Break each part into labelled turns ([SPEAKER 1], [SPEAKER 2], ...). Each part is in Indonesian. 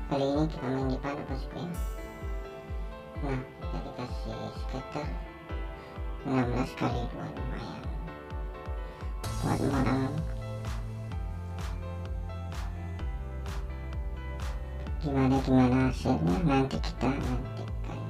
[SPEAKER 1] Kali ini kita main di pada bosku ya. Nah, kita dikasih skater 16 kali 2, lumayan buat modal. Gimana hasilnya nanti kita nantikan.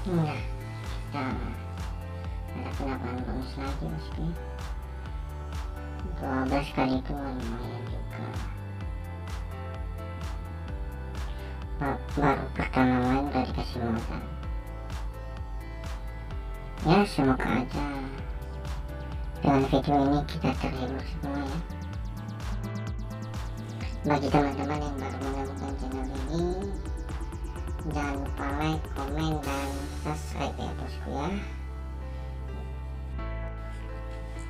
[SPEAKER 1] Nah, kita ada penambahan bonus lagi bosku ya. 12 kali 2, lumayan juga. Baru pertama main udah dikasih modal ya. Semoga aja dengan video ini kita terhibur semua ya. Bagi teman-teman yang baru menemukan channel ini, jangan lupa like, komen, dan subscribe ya bosku ya.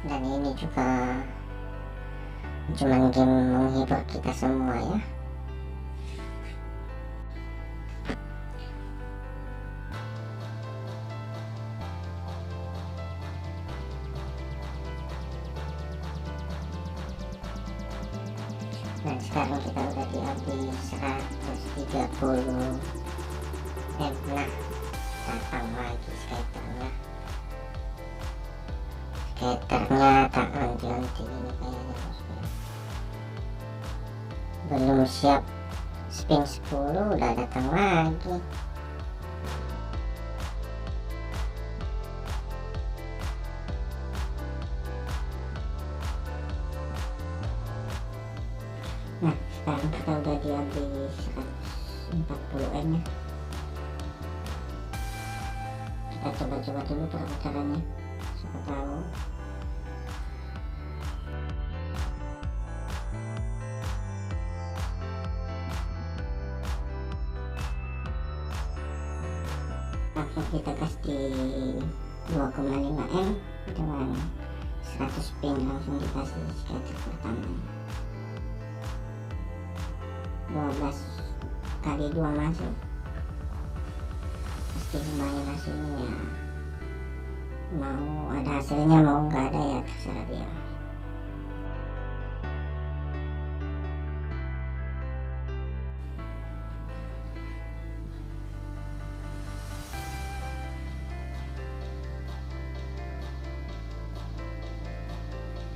[SPEAKER 1] Dan ini juga cuman game menghibur kita semua ya. Dan sekarang kita udah dihabis 130. Nah, datang lagi skaternya. Skaternya tak henti-henti ini kayaknya bosku. Belum siap spin 10 udah datang lagi. Nah, sekarang kita udah dihabis 140M ya. Kita coba-coba dulu berapa caranya, siapa tahu. Langsung kita gas di 2,5M dengan 100 spin, langsung dikasih skater pertama. 12 kali 2 masuk, pasti lumayan hasilnya ya. Mau ada hasilnya mau nggak ada ya terserah dia.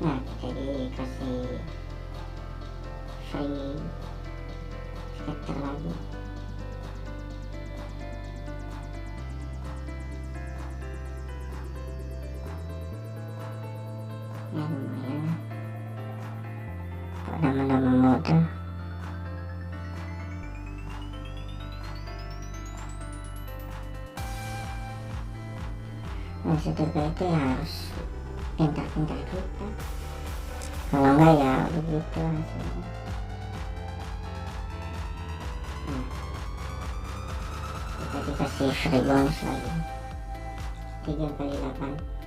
[SPEAKER 1] Nah, kita dikasih free skater lagi. Ya lumayan, kok nama-nama modal. Nah, setelah itu ya harus pintar-pintar kita, kalau enggak ya begitu hasilnya. Nah, kita dikasih free bonus lagi 3 kali 8.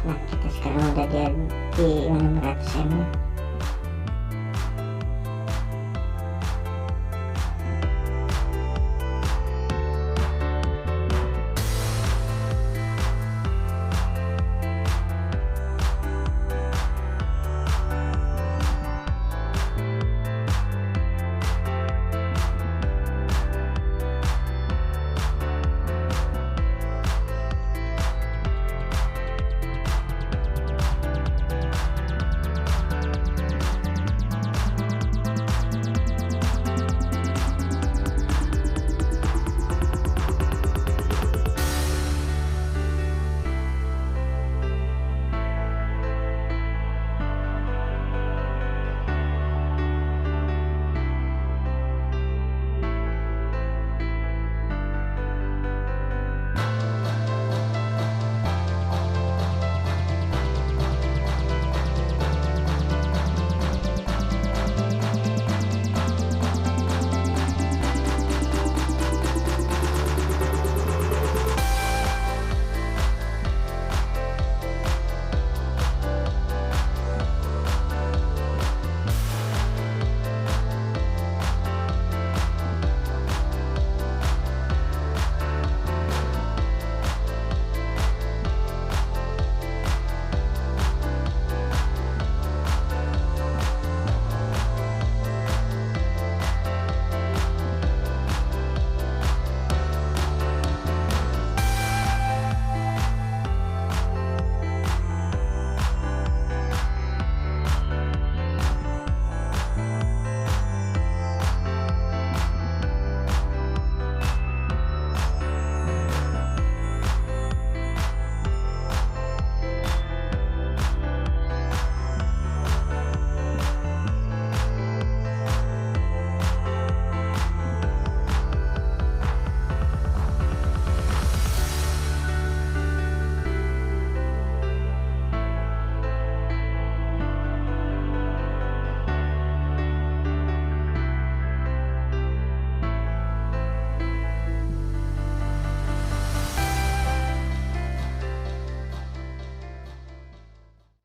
[SPEAKER 1] Nah, kita sekarang udah di 600M.